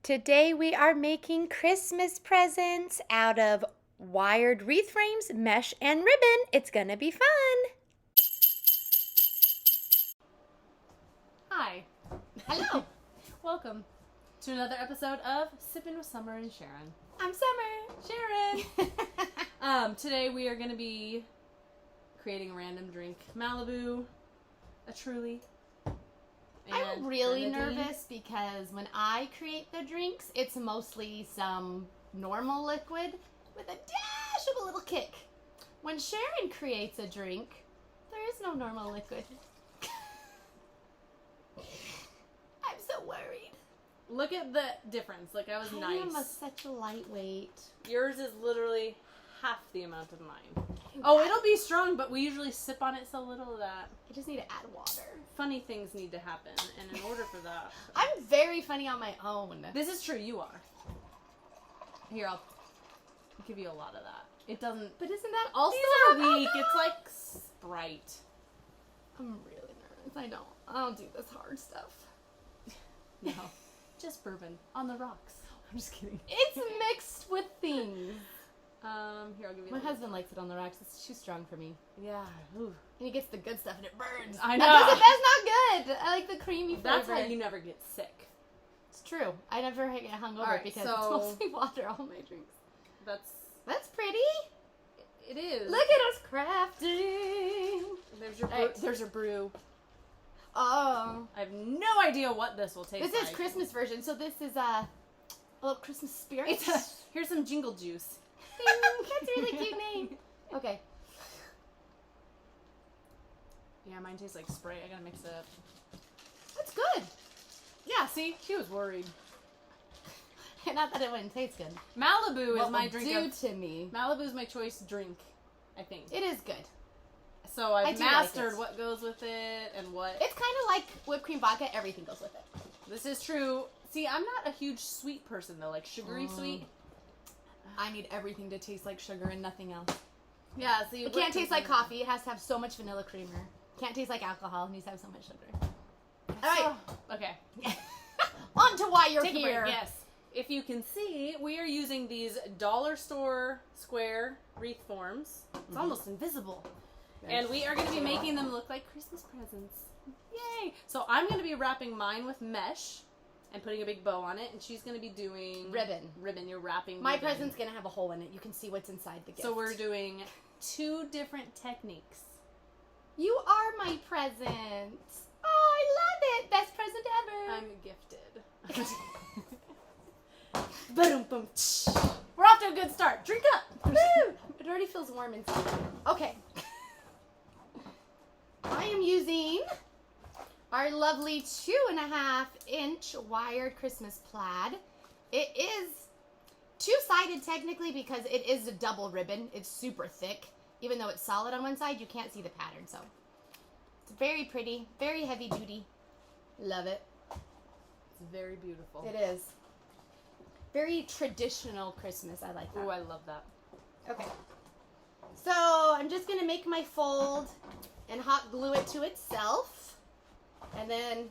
Today we are making Christmas presents out of wired wreath frames, mesh, and ribbon. It's gonna be fun. Hi. Hello. Welcome to another episode of Sippin with Summer and Sharon. I'm Summer. Sharon! Today we are going to be creating a random drink. Malibu, a Truly, I'm and really grenadine. nervous because when I create the drinks, it's mostly some normal liquid with a dash of a little kick. When Sharon creates a drink, there is no normal liquid. I'm so worried. Look at the difference. Like, I was I nice. am such a lightweight. Yours is literally half the amount of mine. Oh, it'll be strong, but we usually sip on it so little that I just need to add water. funny things need to happen. And in order for that... I'm very funny on my own. This is true, you are. Here, I'll give you a lot of that. It doesn't... But isn't that also These are weak. It's like Sprite. I'm really nervous. I don't do this hard stuff. No. Just bourbon. On the rocks. I'm just kidding. It's mixed with things. Here, I'll give you My a husband likes it on the rocks. It's too strong for me. Yeah. Ooh. And he gets the good stuff and it burns. I That's know. not good. I like the creamy flavor. That's how you never get sick. It's true. I never get hungover Alright, because so- it's mostly water, all my drinks. That's... Pretty. It is. Look at us crafting. There's your brew. Alright. There's your brew. Oh. I have no idea what this will taste This like. is Christmas version, so this is a little Christmas spirit. Here's some jingle juice. That's a really cute name. Okay. Yeah, mine tastes like Sprite. I gotta mix it up. That's good. Yeah, see? She was worried. Not that it wouldn't taste good. Malibu What is my will drink do of... to me. Malibu is my choice drink, I think. It is good. So I I've do like mastered it. what goes with it and what... It's kind of like whipped cream vodka. Everything goes with it. This is true. See, I'm not a huge sweet person, though. Like, sugary sweet. I need everything to taste like sugar and nothing else. Yeah, see... It can't taste like coffee. It has to have so much vanilla creamer. Can't taste like alcohol. It needs to have so much sugar. All right. Okay. On to why you're Take a here. break, yes. If you can see, we are using these dollar store square wreath forms. It's almost invisible. And we are going to be making them look like Christmas presents. Yay! So I'm going to be wrapping mine with mesh and putting a big bow on it, and she's going to be doing... Ribbon. Ribbon. You're wrapping My ribbon. present's going to have a hole in it. You can see what's inside the gift. So we're doing 2 different techniques. You are my present. Oh, I love it. Best present ever. I'm gifted. Ba-dum-bum. We're off to a good start. Drink up. Woo! It already feels warm inside. Okay. I am using our lovely 2.5-inch wired Christmas plaid. It is 2-sided technically because it is a double ribbon. It's super thick. Even though it's solid on one side, you can't see the pattern. So it's very pretty, very heavy duty. Love it. It's very beautiful. It is. Very traditional Christmas. I like that. Oh, I love that. Okay. So I'm just going to make my fold and hot glue it to itself. And then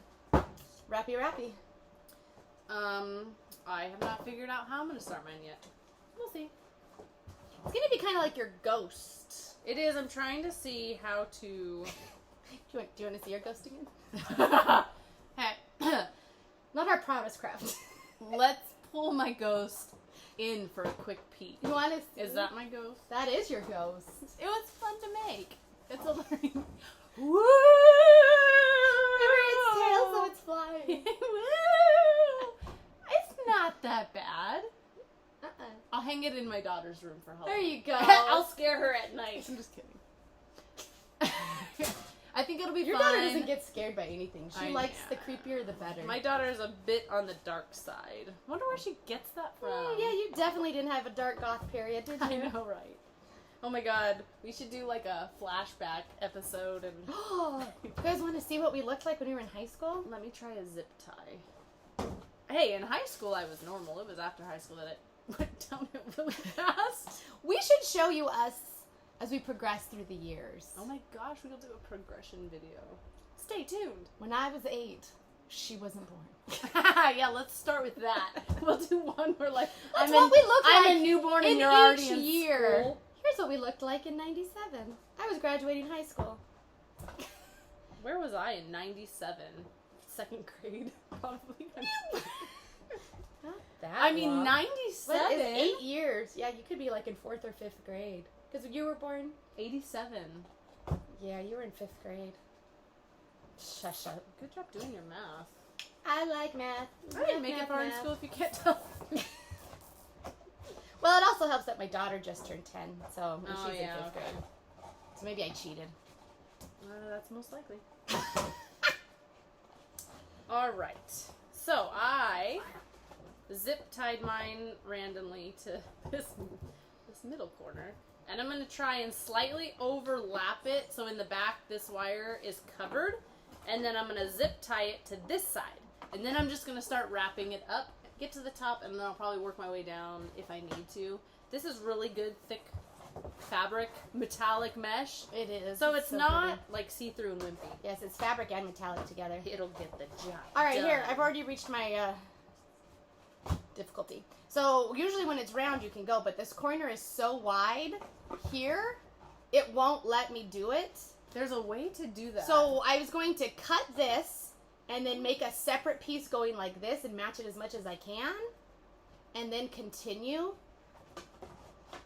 wrappy. I have not figured out how I'm going to start mine yet. We'll see. It's going to be kind of like your ghost. It is. I'm trying to see how to... Do you want to see your ghost again? Hey, Not our proudest craft. let's pull my ghost in for a quick peek. You want to see? Is that my ghost? That is your ghost. It was fun to make. It's a learning... Woo! Remember its tail so it's flying. Woo! It's not that bad. Uh-uh. I'll hang it in my daughter's room for Halloween. There you go. I'll scare her at night. I'm just kidding. I think it'll be Your fun. daughter doesn't get scared by anything. She I likes know. the creepier the better. My daughter is a bit on the dark side. Wonder where she gets that from. Oh, yeah, you definitely didn't have a dark goth period, did you? I know, right? Oh my god, we should do like a flashback episode and You guys want to see what we looked like when we were in high school? let me try a zip tie. Hey, in high school I was normal. It was after high school that it went downhill really fast. We should show you us as we progress through the years. Oh my gosh, we'll do a progression video. Stay tuned. When I was 8, she wasn't born. Yeah, let's start with that. We'll do one where like That's what we look like I'm a newborn and in you're already each in year. school. Here's what we looked like in 97. I was graduating high school. Where was I in 97? Second grade, probably. Not that I mean, long. 97. What is 8 years? Yeah, you could be like in 4th or 5th grade. Because you were born. 87. Yeah, you were in 5th grade. Shush up. Good job doing your math. I like math. I didn't make it far in school if you can't tell. Well, it also helps that my daughter just turned 10, so and Oh, she's yeah, in 5th grade. So maybe I cheated. That's most likely. All right. So I zip tied mine randomly to this middle corner, and I'm gonna try and slightly overlap it so in the back this wire is covered, and then I'm gonna zip tie it to this side, and then I'm just gonna start wrapping it up, get to the top, and then I'll probably work my way down if I need to. This is really good thick fabric metallic mesh. It is. So it's not pretty. like see-through and wimpy. Yes, it's fabric and metallic together. It'll get the job All right, done. here. I've already reached my difficulty. So usually when it's round, you can go, but this corner is so wide here, it won't let me do it. There's a way to do that. So I was going to cut this and then make a separate piece going like this and match it as much as I can, and then continue.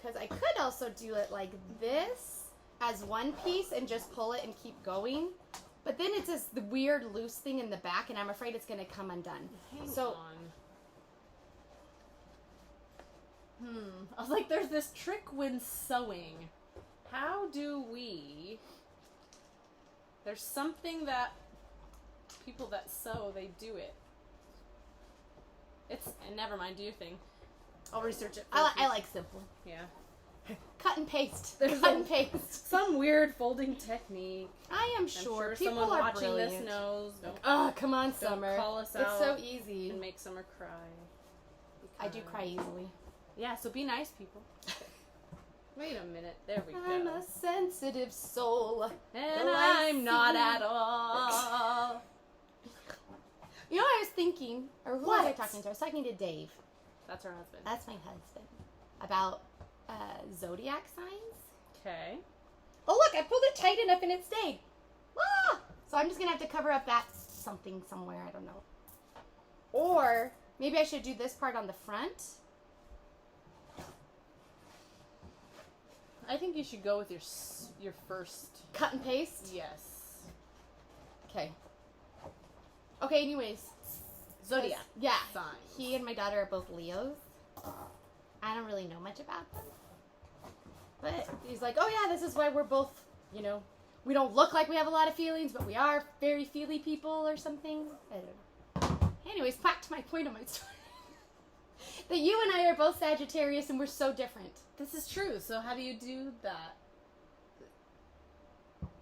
Because I could also do it like this as one piece and just pull it and keep going. But then it's this weird loose thing in the back, and I'm afraid it's going to come undone. Hang So on. I was like, there's this trick when sewing. How do we... There's something that people that sew, they do it. It's... And never mind, do your thing. I'll research it. I like simple. Yeah. Cut and paste. There's Cut and paste. Some weird folding technique. I am I'm sure someone people are watching brilliant. this knows. Don't Oh, come on, Summer. call us It's out so easy. and make Summer cry. I do cry easily. Yeah, so be nice, people. Wait a minute. There we I'm go. a sensitive soul. And Though I I'm not see- at all. You know what I was thinking? Or who was I What? talking to? I was talking to Dave. That's her husband. That's my husband. About zodiac signs. Okay. Oh, look, I pulled it tight enough and it stayed. Ah! So I'm just going to have to cover up that something somewhere. I don't know. Or maybe I should do this part on the front. I think you should go with your first. Cut and paste. Yes. Okay. Okay, anyways. Zodiac. Yeah. Signs. He and my daughter are both Leos. I don't really know much about them. But he's like, oh yeah, this is why we're both, you know, we don't look like we have a lot of feelings, but we are very feely people or something. I don't know. Anyways, back to my point of my story. That you and I are both Sagittarius and we're so different. This is true. So how do you do that?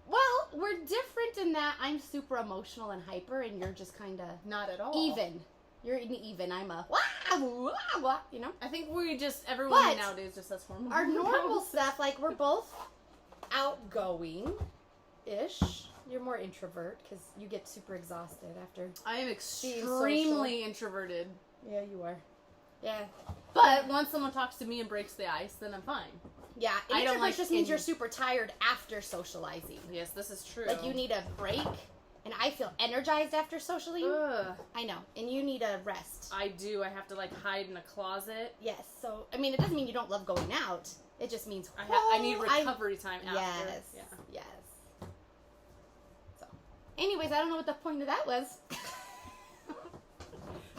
Well, we're different in that I'm super emotional and hyper and you're just kind of Not at all. even. You're an even. I'm a wah, wah, wah, you know? I think everyone But nowadays just has hormones. Our normal stuff, like we're both outgoing-ish. You're more introvert because you get super exhausted after. I am social. extremely introverted. Yeah, you are. Yeah. But once someone talks to me and breaks the ice, then I'm fine. Yeah, I don't introvert like just means any- you're super tired after socializing. Yes, this is true. Like you need a break, and I feel energized after socially. Ugh. I know, and you need a rest. I do. I have to like hide in a closet. Yes, so I mean, it doesn't mean you don't love going out. It just means I need recovery time after. Yes. Yeah. Yes. So, anyways, I don't know what the point of that was.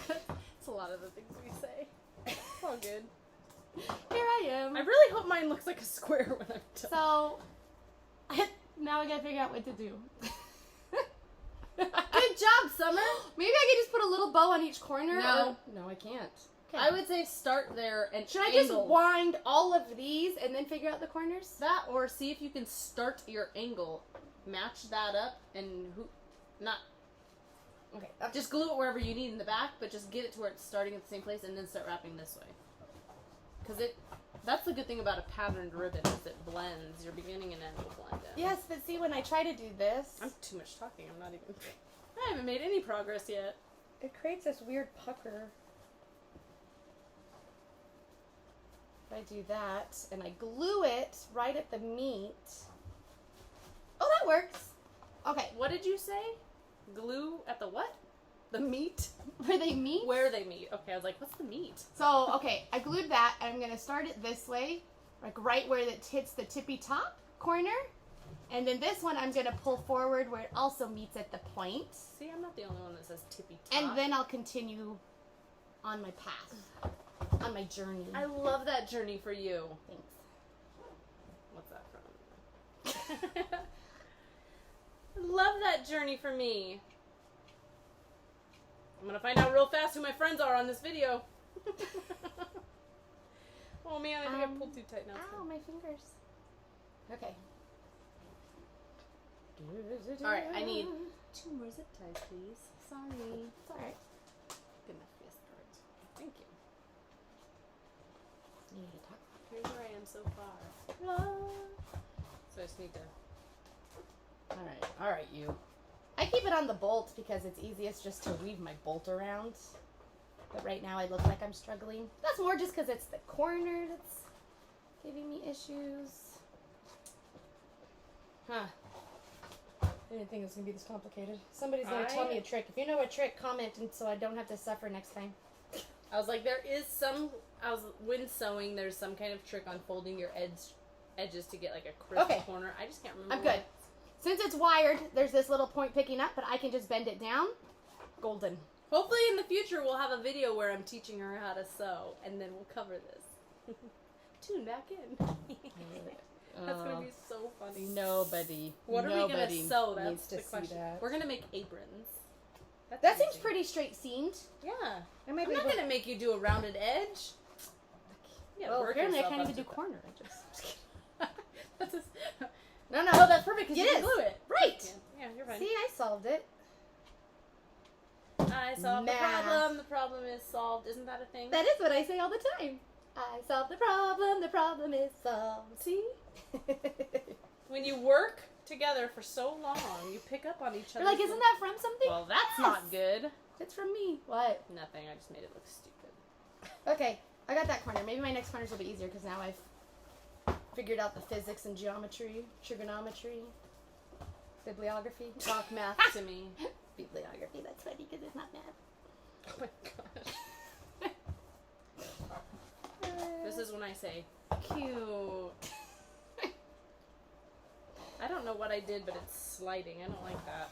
It's a lot of the things we say. It's all good. Here I am. I really hope mine looks like a square when I'm done. So, now I gotta figure out what to do. Good job, Summer. Maybe I could just put a little bow on each corner. No. No, I can't. I would say start there and Should I just angle. wind all of these and then figure out the corners? that, or see if you can start your angle, match that up, and Okay. just glue it wherever you need in the back, but just get it to where it's starting at the same place, and then start wrapping this way. Because that's the good thing about a patterned ribbon is it blends. Your beginning and end will blend in. Yes, but see, when I try to do this, I'm too much talking. I haven't made any progress yet. it creates this weird pucker. I do that and I glue it right at the meat. Oh, that works. Okay. What did you say? Glue at the what? The meat? Where they meet? Where they meet. Okay, I was like, what's the meat? So, okay, I glued that, and I'm going to start it this way, like right where it hits the tippy top corner. And then this one I'm going to pull forward where it also meets at the point. See, I'm not the only one that says tippy top. And then I'll continue on my path, on my journey. I love that journey for you. Thanks. What's that from? I love that journey for me. I'm gonna find out real fast who my friends are on this video. Oh man, I think I pulled too tight now. Ow, my fingers. Okay. Alright, I need 2 more zip ties, please. Sorry. It's alright. Good enough for this part. Thank you. You need to talk. Here's where I am so far. So I just need to... Alright, you. I keep it on the bolt because it's easiest just to weave my bolt around. But right now I look like I'm struggling. That's more just because it's the corner that's giving me issues. Huh. I didn't think it was going to be this complicated. Somebody's going to tell me a trick. If you know a trick, comment and so I don't have to suffer next time. I was like, there is some... when sewing, there's some kind of trick on folding your edges to get like a crisp corner. I just can't remember. I'm good. Since it's wired, there's this little point picking up, but I can just bend it down. Golden. Hopefully in the future we'll have a video where I'm teaching her how to sew, and then we'll cover this. Tune back in. That's going to be so funny. Nobody. What are we going to sew? That's the question. We're going to make aprons. That seems pretty straight seamed. Yeah. I'm not going to make you do a rounded edge. Yeah, well, apparently I can't even do corner edges. That's just... No, that's perfect because you can glue it. Right. Yeah, you're fine. See, I solved it. I solved the problem. The problem is solved. Isn't that a thing? That is what I say all the time. I solved the problem is solved. See? When you work together for so long, you pick up on each other. You're like, isn't that from something? Well, that's not good. It's from me. What? Nothing. I just made it look stupid. Okay, I got that corner. Maybe my next corners will be easier because now I've figured out the physics and geometry, trigonometry, bibliography. Talk math to me. Bibliography, that's funny because it's not math. Oh my gosh. This is when I say, cute. I don't know what I did, but it's sliding. I don't like that.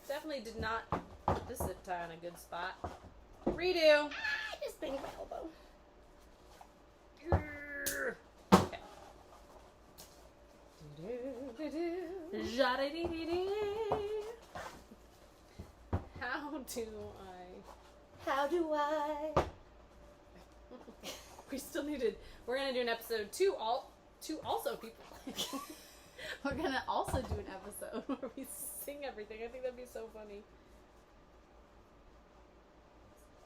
Definitely did not put this zip tie on a good spot. Redo. I just banged my elbow. Okay. How do I? We still needed. We're gonna do an episode two also people. We're gonna also do an episode where we sing everything. I think that'd be so funny.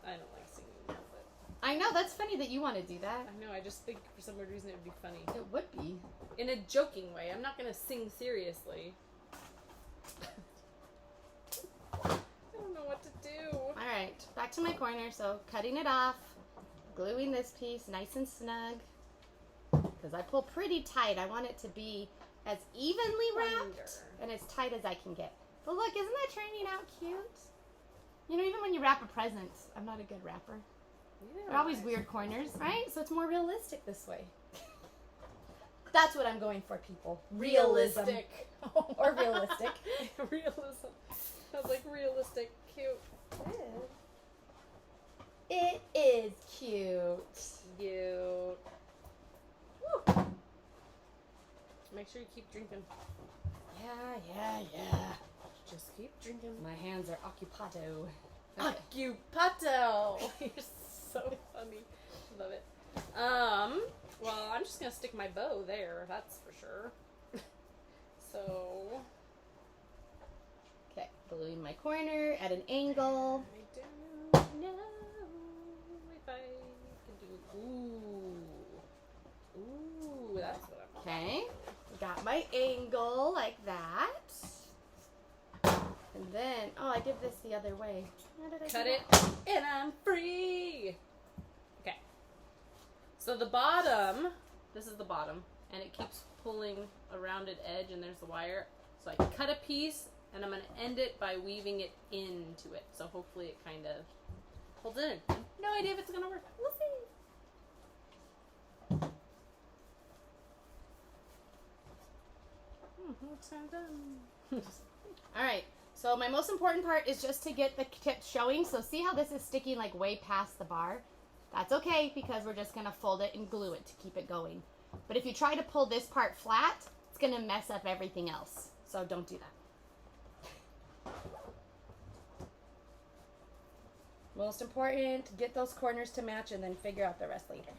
I don't like singing, but I know, that's funny that you want to do that. I know. I just think for some weird reason it would be funny. It would be. In a joking way. I'm not gonna sing seriously. I don't know what to do. Alright, back to my corner. So cutting it off, gluing this piece nice and snug. Because I pull pretty tight. I want it to be as evenly wrapped and as tight as I can get. But look, isn't that turning out cute? You know, even when you wrap a present, I'm not a good wrapper. Yeah. They're always weird corners, right? So it's more realistic this way. That's what I'm going for, people. Realistic. Or realistic. Realism. I was like, realistic, cute. It is cute. Cute. Woo. Make sure you keep drinking. Yeah. Just keep drinking. My hands are occupado. Occupato. You're so funny. Love it. Well, I'm just gonna stick my bow there. That's for sure. So. Okay, gluing my corner at an angle. I don't know if I can do. Ooh, that's what I'm. Okay, got my angle like that. And then, oh, I did this the other way. How did I Cut do it, that? and I'm free. Okay. So So the bottom, this is the bottom, and it keeps pulling a rounded edge, and there's the wire. So I cut a piece, and I'm going to end it by weaving it into it. So hopefully it kind of holds it in. No idea if it's going to work. We'll see. All right. So my most important part is just to get the tips showing. So see how this is sticking like way past the bar? That's okay because we're just going to fold it and glue it to keep it going. But if you try to pull this part flat, it's going to mess up everything else. So don't do that. Most important, get those corners to match and then figure out the rest later.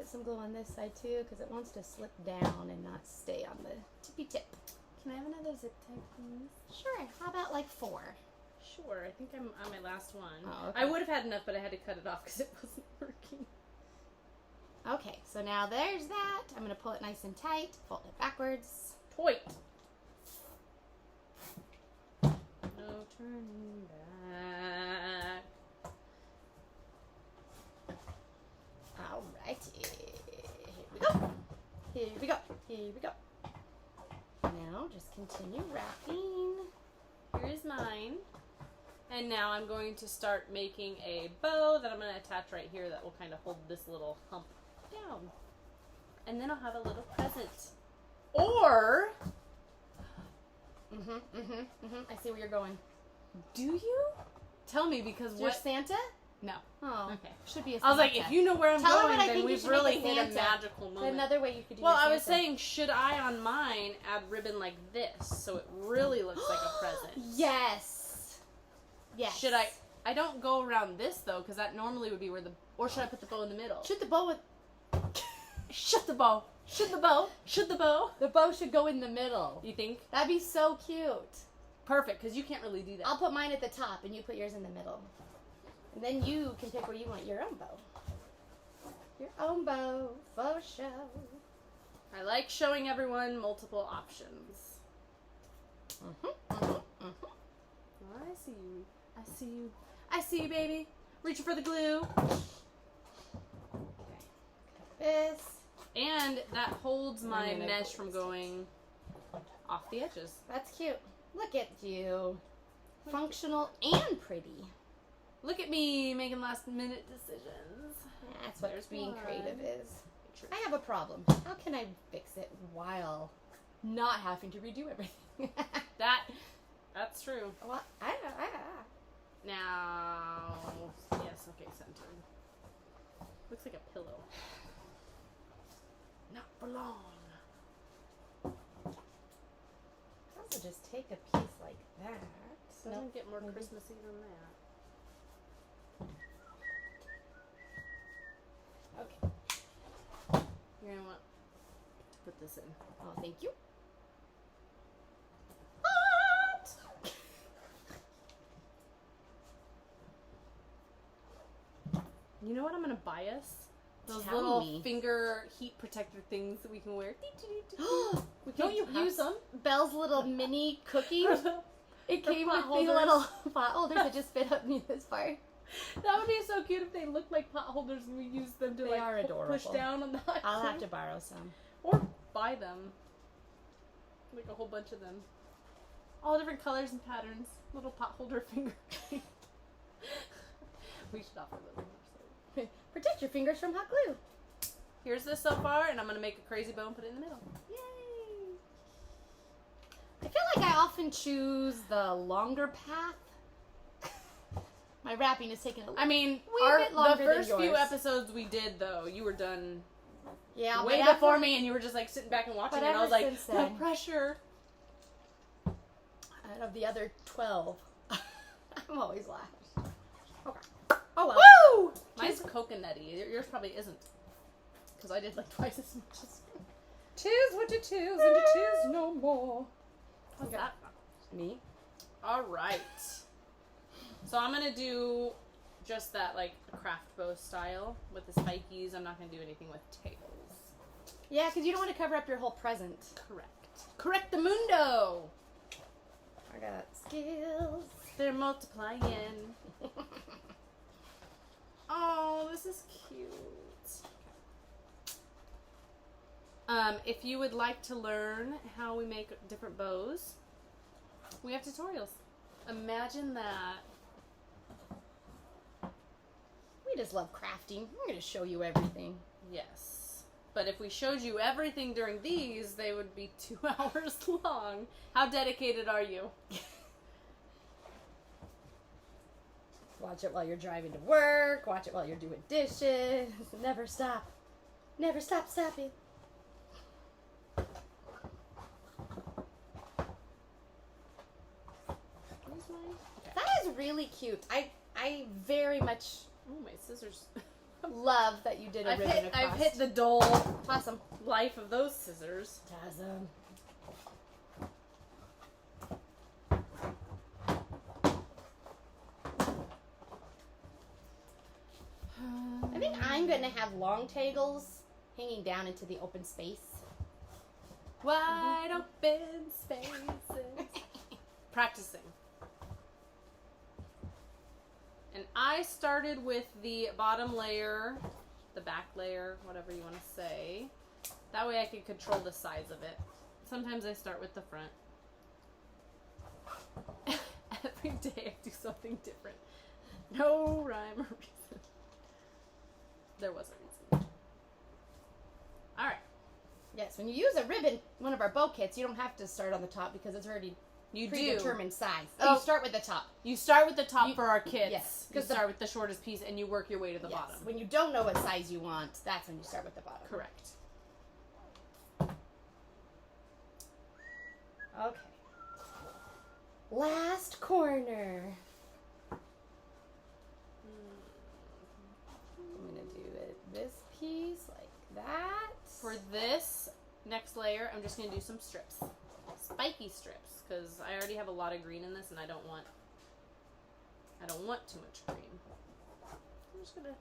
Some glue on this side too because it wants to slip down and not stay on the tippy tip. Can I have another zip tie, please? Sure. How about like 4? Sure. I think I'm on my last one. Oh, okay. I would have had enough, but I had to cut it off because it wasn't working. Okay, so now there's that. I'm going to pull it nice and tight, fold it backwards. Point. No turning back. Alrighty. Here we go. Here we go. Here we go. Now just continue wrapping. Here's mine. And now I'm going to start making a bow that I'm going to attach right here that will kind of hold this little hump down. And then I'll have a little present. Or, I see where you're going. do you? Tell me because Is your what? Santa? No. Oh, Okay. Should be a Santa. I was like, if you know where I'm Tell her going, what I then think you we've should make really a hit a Santa. magical moment. Another way you could do Well, your I was Santa. saying, should I on mine add ribbon like this so it really looks like a present? Yes. Yes. Should I? I don't go around this though, because that normally would be where the. Or should I put the bow in the middle? Should the bow with... Shut the bow. Should the bow? Should the bow? The bow should go in the middle. You think? That'd be so cute. Perfect, because you can't really do that. I'll put mine at the top and you put yours in the middle. And then you can pick where you want your own bow. Your own bow, for show. I like showing everyone multiple options. Oh, I see you. I see you. I see you, baby. Reaching for the glue. Okay. Cut this. And that holds my I'm gonna mesh glue from this going off the edges. That's cute. Look at you. Functional and pretty. Look at me making last minute decisions. That's what There's being one. creative is. Picture. I have a problem. How can I fix it while not having to redo everything? That's true. Well, Now, yes, okay, centered. Looks like a pillow. Not for long. also just take a piece like that. Doesn't get more maybe. Christmassy than that. Okay. You're gonna want to put this in. Oh, thank you. You know what I'm gonna buy us? Those Tell little me. finger heat protector things that we can wear. Don't you have use some? Belle's little mini cookie? It For came pot with holders. the little pot holders that just fit up near this part. That would be so cute if they looked like pot holders and we used them to They are adorable. push down on the hot I'll have plate. to borrow some. Or buy them. Like a whole bunch of them. All different colors and patterns. Little pot holder finger. We should offer them. Protect your fingers from hot glue. Here's this so far, and I'm going to make a crazy bow and put it in the middle. Yay! I feel like I often choose the longer path. My wrapping is taking a I mean, bit longer the than first few yours. episodes we did, though, you were done way way before me, and you were just like sitting back and watching, But and I was ever like, since the then- pressure. Out of the other 12, I'm always last. Okay. Oh well. Woo! Mine's coconutty. Yours probably isn't. Because I did like twice as much as Tis what it is, and it is no more. What's Okay. that? Me? All right. So I'm going to do just that like craft bow style with the spikies. I'm not going to do anything with tails. Yeah, because you don't want to cover up your whole present. Correct. Correct the mundo. I got skills. They're multiplying. Oh, this is cute. If you would like to learn how we make different bows, we have tutorials. Imagine that. We just love crafting. We're going to show you everything. Yes. But if we showed you everything during these, they would be 2 hours long. How dedicated are you? Watch it while you're driving to work. Watch it while you're doing dishes. Never stop. Never stop stopping. Okay. That is really cute. I very much Oh, my scissors. love that you did a ribbon across. I've hit the dull Awesome. life of those scissors. Awesome. I think I'm going to have long tails hanging down into the open space. Wide open spaces. Practicing. And I started with the bottom layer, the back layer, whatever you want to say. That way I can control the size of it. Sometimes I start with the front. Every day I do something different. No rhyme or reason. There was a reason. Alright. Yes, when you use a ribbon, one of our bow kits, you don't have to start on the top because it's already You do. predetermined size. Oh. You start with the top. You start with the top for our kids. Yes, You 'cause the- start with the shortest piece and you work your way to the Yes. bottom. When you don't know what size you want, that's when you start with the bottom. Correct. Okay. Last corner. I'm going to do this piece like that. For this next layer, I'm just going to do some strips. Spiky strips, because I already have a lot of green in this and I don't want too much green. I'm just going to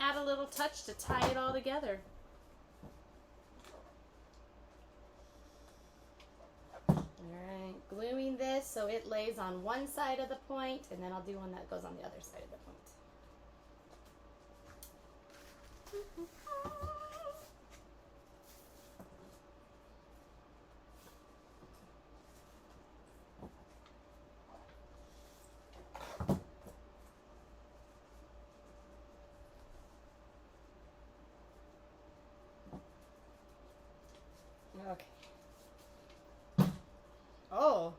add a little touch to tie it all together. Alright, gluing this so it lays on one side of the point, and then I'll do one that goes on the other side of the point. Okay. Oh,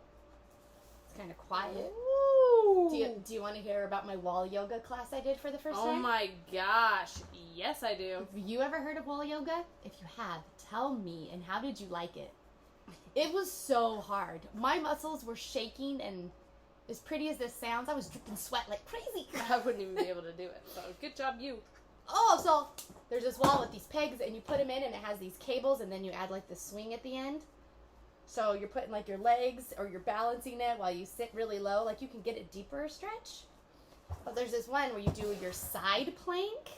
it's kind of quiet. Ooh. Do you want to hear about my wall yoga class I did for the first Oh time? my gosh. Yes, I do. Have you ever heard of wall yoga? If you have, tell me, and how did you like it? It was so hard. My muscles were shaking, and as pretty as this sounds, I was dripping sweat like crazy. I wouldn't even be able to do it. So good job, you. Oh, so there's this wall with these pegs, and you put them in, and it has these cables, and then you add like this swing at the end. So you're putting like your legs, or you're balancing it while you sit really low. Like you can get it deeper a stretch. But there's this one where you do your side plank.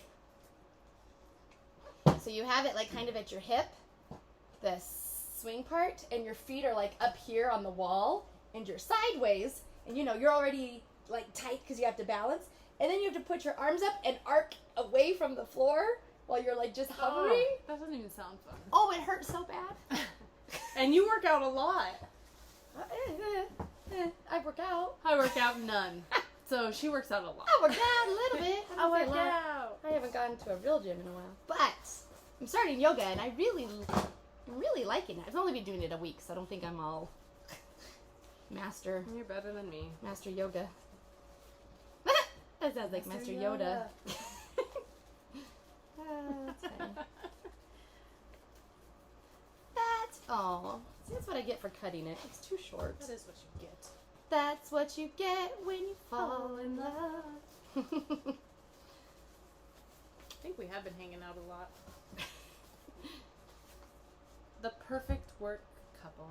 So you have it like kind of at your hip, the swing part, and your feet are like up here on the wall, and you're sideways, and you know, you're already like tight because you have to balance. And then you have to put your arms up and arc away from the floor while you're like just hovering. Oh, that doesn't even sound fun. Oh, it hurts so bad. And you work out a lot. I work out. I work out none. So she works out a lot. I work out a little bit. I wouldn't work say a lot. out. I haven't gone to a real gym in a while. But I'm starting yoga, and I'm really liking it. I've only been doing it a week, so I don't think I'm all master You're better than me. yoga. That sounds like Master Yoda. That's funny. See, that's what I get for cutting it. It's too short. That is what you get. That's what you get when you fall in love. I think we have been hanging out a lot. The perfect work couple.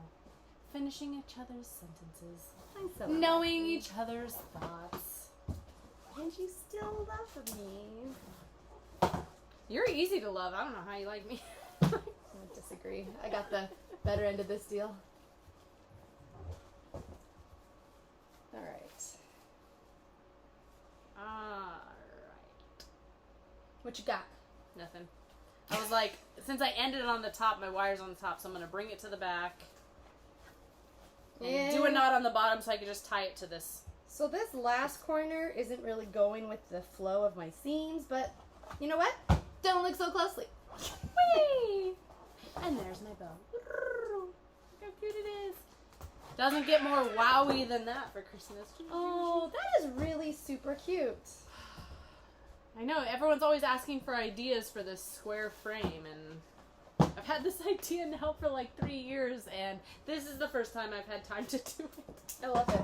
Finishing each other's sentences. I'm so Knowing each other's thoughts. And you still love me. You're easy to love. I don't know how you like me. I disagree. I got the better end of this deal. All right. Alright. What you got? Nothing. I was like, since I ended it on the top, my wire's on the top, so I'm going to bring it to the back. And do a knot on the bottom so I can just tie it to this. So this last corner isn't really going with the flow of my seams, but you know what? Don't look so closely. Whee! And there's my bow. Look how cute it is. Doesn't get more wowy than that for Christmas. Oh, that is really super cute. I know, everyone's always asking for ideas for this square frame, and I've had this idea now for like 3 years, and this is the first time I've had time to do it. I love it.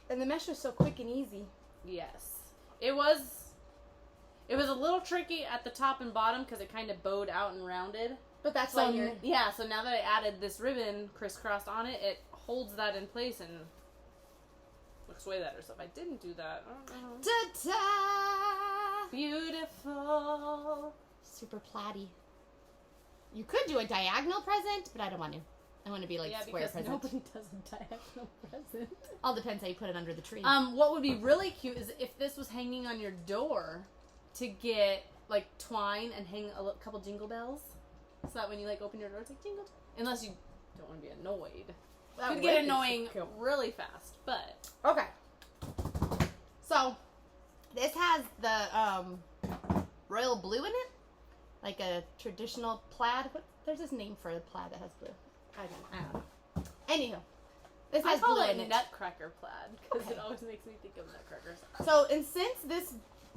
And the mesh was so quick and easy. Yes. It was a little tricky at the top and bottom because it kind of bowed out and rounded. But that's So why you're... yeah, so now that I added this ribbon crisscrossed on it, it holds that in place and looks way better. So if I didn't do that, I don't know. Ta-da! Beautiful. Super platy. You could do a diagonal present, but I don't want to. I want to be like square because present. nobody does a diagonal present. All depends how you put it under the tree. What would be really cute is if this was hanging on your door to get like twine and hang a couple jingle bells, so that when you like open your door, it's like jingle. Unless you don't want to be annoyed, That could would get be annoying super cool. really fast. But Okay. So, this has the royal blue in it, like a traditional plaid. There's this name for a plaid that has blue. I don't know. Anywho, this I has call blue it in it. nutcracker plaid because Okay. it always makes me think of nutcrackers. So, and since this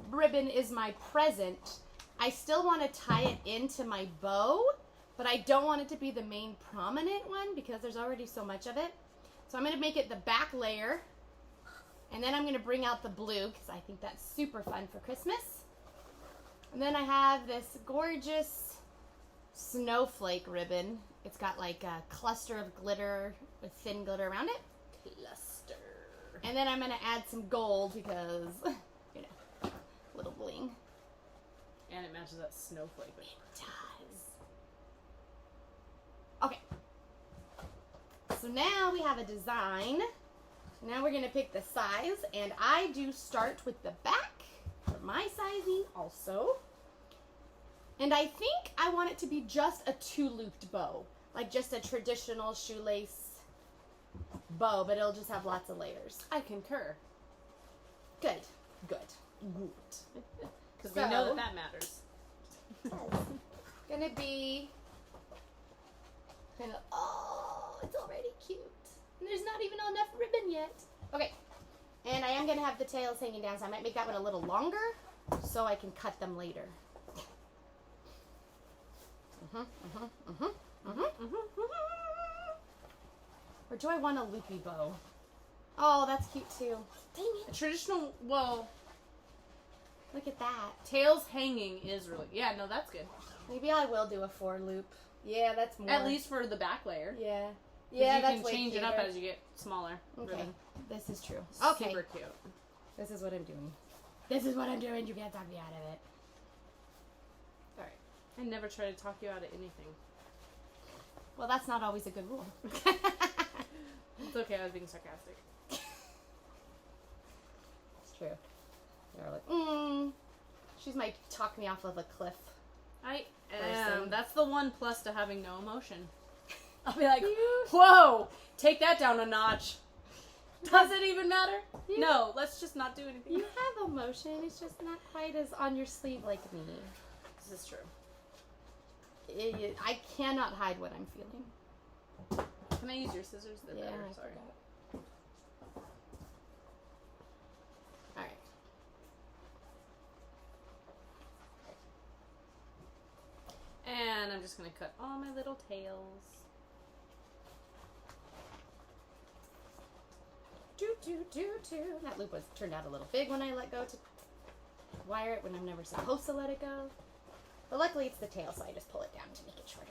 ribbon is my present, I still want to tie it into my bow, but I don't want it to be the main prominent one because there's already so much of it. So I'm going to make it the back layer, and then I'm going to bring out the blue because I think that's super fun for Christmas. And then I have this gorgeous snowflake ribbon. It's got like a cluster of glitter with thin glitter around it. Cluster. And then I'm going to add some gold because, you know, little bling. And it matches that snowflake. It does. Okay. So now we have a design. Now we're going to pick the size. And I do start with the back for my sizing also. And I think I want it to be just a 2-looped bow. Like just a traditional shoelace bow, but it'll just have lots of layers. I concur. Good. Good. Because we know that matters. Gonna be kind of, oh, it's already cute. And there's not even enough ribbon yet. Okay. And I am gonna have the tails hanging down, so I might make that one a little longer so I can cut them later. Or do I want a loopy bow? Oh, that's cute too. Dang it. Traditional, well, Look at that. tails hanging is really, yeah, no, that's good. Maybe I will do a 4-loop. Yeah, that's more. At least for the back layer. Yeah. 'Cause Yeah, you that's can way change it up cuter. as you get smaller. Okay, Ribbon. this is true. Okay, Super cute. this is what I'm doing. This is what I'm doing. You can't talk me out of it. All right. I never try to talk you out of anything. Well, that's not always a good rule. It's okay, I was being sarcastic. It's true. They're like, she's might talk me off of a cliff. I Person. am. That's the one plus to having no emotion. I'll be like, whoa, take that down a notch. Does it even matter? You- No, let's just not do anything. You have emotion. It's just not quite as on your sleeve like me. This is true. I cannot hide what I'm feeling. Can I use your scissors? They're Yeah, better. I Sorry. forgot. All right. And I'm just going to cut all my little tails. That loop was turned out a little big when I let go to wire it when I'm never supposed to let it go. But luckily it's the tail, so I just pull it down to make it shorter.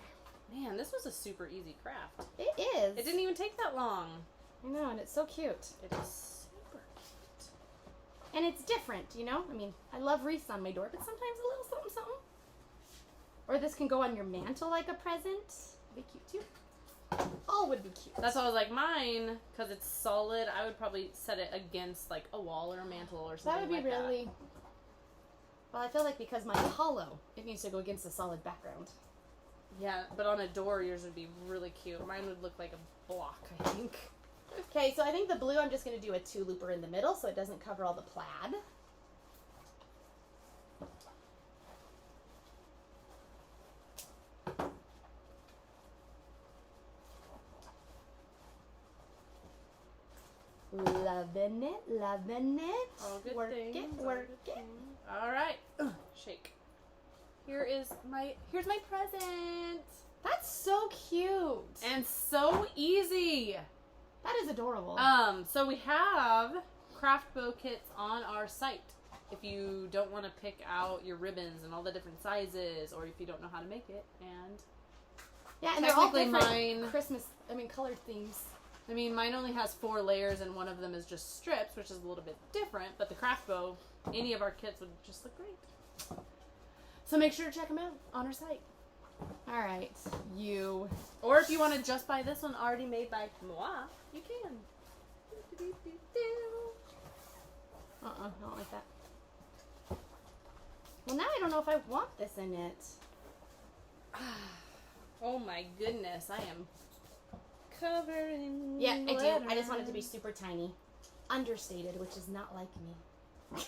Man, this was a super easy craft. It is. It didn't even take that long. I know, and it's so cute. It is super cute. And it's different, you know? I mean, I love wreaths on my door, but sometimes a little something, something. Or this can go on your mantle like a present. Would be cute too. All would be cute. That's why I was like, mine, because it's solid, I would probably set it against like a wall or a mantle or something. That would be like really. Well, I feel like because mine's hollow, it needs to go against a solid background. Yeah, but on a door, yours would be really cute. Mine would look like a block, I think. Okay, so I think the blue, I'm just going to do a 2-looper in the middle so it doesn't cover all the plaid. Loving it, loving it. All good work things. it, all work good it. things. All right. Shake. Here's my present. That's so cute. And so easy. That is adorable. So we have craft bow kits on our site. If you don't want to pick out your ribbons and all the different sizes, or if you don't know how to make it, and yeah, and they're all technically different Christmas, colored themes. I mean, mine only has 4 layers, and one of them is just strips, which is a little bit different. But the craft bow, any of our kits would just look great. So make sure to check them out on our site. All right, you. Or if you want to just buy this one already made by moi, you can. I don't like that. Well, now I don't know if I want this in it. Oh my goodness, I am covered in Yeah, I do. glitter. I just want it to be super tiny. Understated, which is not like me.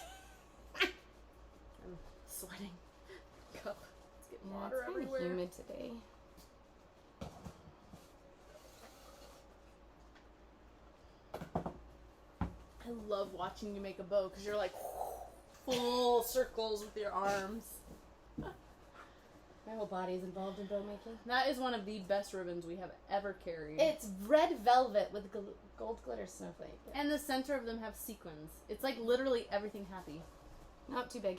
I'm sweating. Cup. It's getting Yeah, water it's kind everywhere. of humid today. I love watching you make a bow because you're like full circles with your arms. My whole body is involved in bow making. That is one of the best ribbons we have ever carried. It's red velvet with gold glitter snowflake. And the center of them have sequins. It's like literally everything happy. Not too big.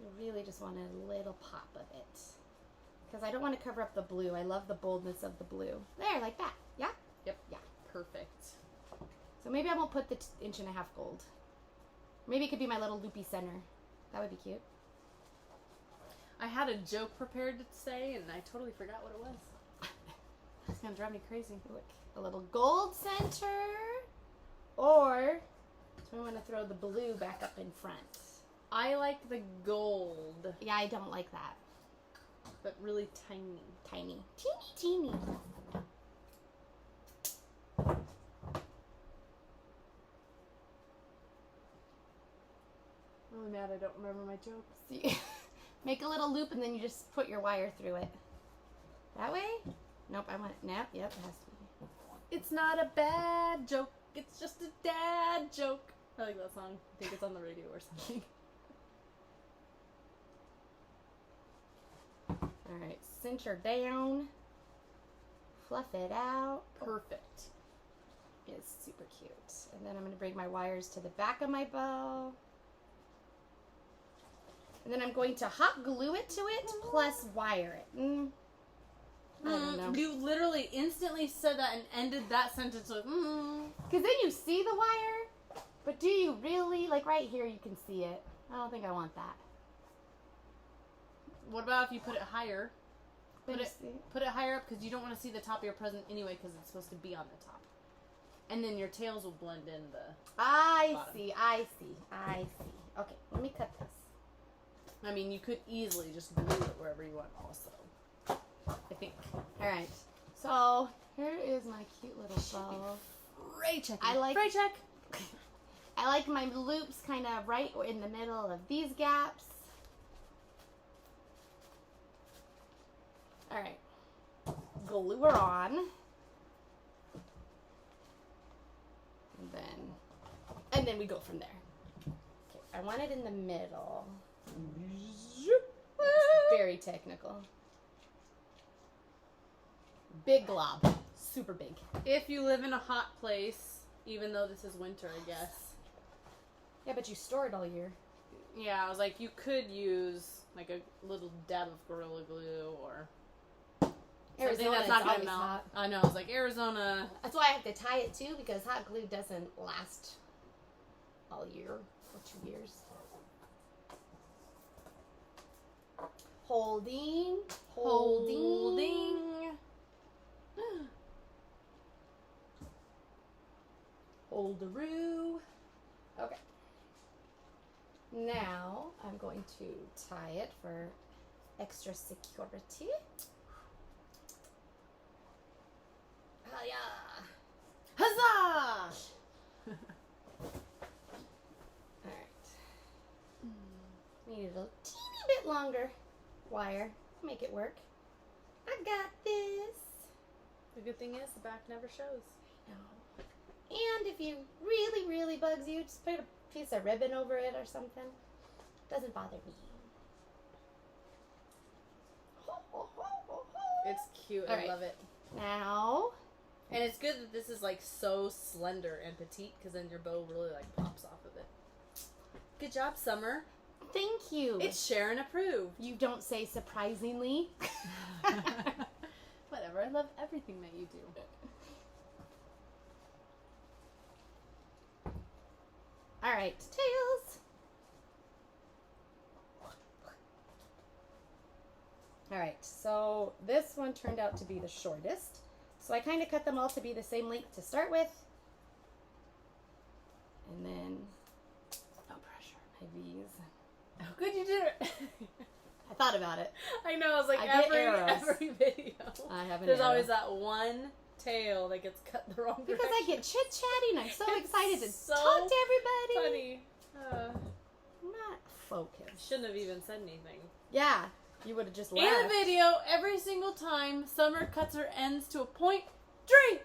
I really just want a little pop of it. Because I don't want to cover up the blue. I love the boldness of the blue. There, like that. Yeah? Yep. Yeah. Perfect. So maybe I won't put the 1.5 inch gold. Maybe it could be my little loopy center. That would be cute. I had a joke prepared to say, and I totally forgot what it was. It's gonna drive me crazy. Look, a little gold center. Or do I want to throw the blue back up in front? I like the gold, Yeah, I don't like that. but really tiny. Tiny. Teeny, teeny. I'm really mad I don't remember my joke. See, make a little loop and then you just put your wire through it. That way? Nope, I want it. Yep, it has to be. It's not a bad joke. It's just a dad joke. I like that song. I think it's on the radio or something. Alright, center down. Fluff it out. Perfect. It's super cute. And then I'm going to bring my wires to the back of my bow. And then I'm going to hot glue it to it plus wire it. I don't know. You literally instantly said that and ended that sentence with Because then you see the wire, but do you really? Like right here you can see it. I don't think I want that. What about if you put it higher? Then Put you see. Put it higher up because you don't want to see the top of your present anyway because it's supposed to be on the top. And then your tails will blend in the... I bottom. see. Okay, let me cut this. I mean, you could easily just glue it wherever you want also. I think. Alright, so here is my cute little bow. Ray check. I like- Ray check. I like my loops kind of right in the middle of these gaps. Alright, glue her on. And then we go from there. Okay, I want it in the middle. It's very technical. Big glob. Super big. If you live in a hot place, even though this is winter, I guess. Yeah, but you store it all year. Yeah, I was like, you could use like a little dab of Gorilla Glue or something Arizona, that's it's not gonna always melt. hot. I know. I was like, Arizona. That's why I have to tie it too, because hot glue doesn't last all year or 2 years. Holding. Holdaroo. Okay. Now I'm going to tie it for extra security. Oh yeah. Huzzah! Alright. Need a little teeny bit longer wire. Make it work. I got this. The good thing is the back never shows. No. And if you really bugs you, just put a piece of ribbon over it or something. Doesn't bother me. It's cute. All I right. love it. Now, And it's good that this is like so slender and petite because then your bow really like pops off of it. Good job, Summer. thank you. It's Sharon approved. You don't say surprisingly. Whatever. I love everything that you do. All right, tails. All right, so this one turned out to be the shortest. So I kind of cut them all to be the same length to start with. And then, no pressure, my V's. Oh, good you did it. I thought about it. I know. I was like I get arrows. every video. I have an There's arrow. always that one tail that gets cut the wrong Because direction. I get chit-chatty and I'm so It's excited to so talk to everybody. funny. I'm not focused. Shouldn't have even said anything. Yeah, you would have just In laughed. the video, every single time Summer cuts her ends to a point, drink!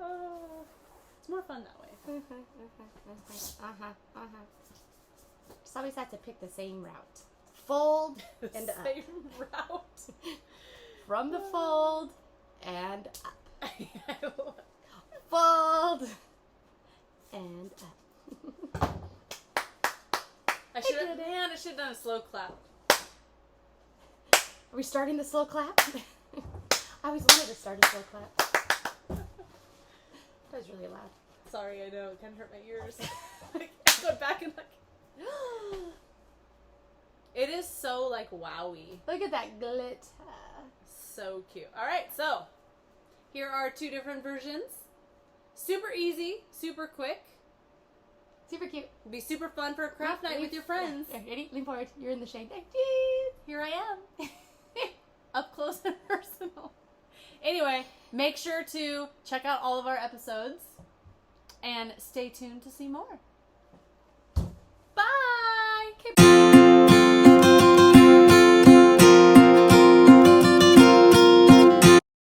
Oh, it's more fun that way. Just always have to pick the same route. Fold and up. Same route. From the fold and up. I love Fold and up. I should have done a slow clap. Are we starting the slow clap? I always wanted to start a slow clap. That was really loud. Sorry, I know, it kind of hurt my ears. I go back and like... It is so, like, wowie. Look at that glitter. So cute. Alright, so, here are two different versions. Super easy, super quick. Super cute. It'll be super fun for a craft night with your friends. Yeah, ready? Lean forward. You're in the shade. Here I am. Up close and personal. Anyway, make sure to check out all of our episodes and stay tuned to see more.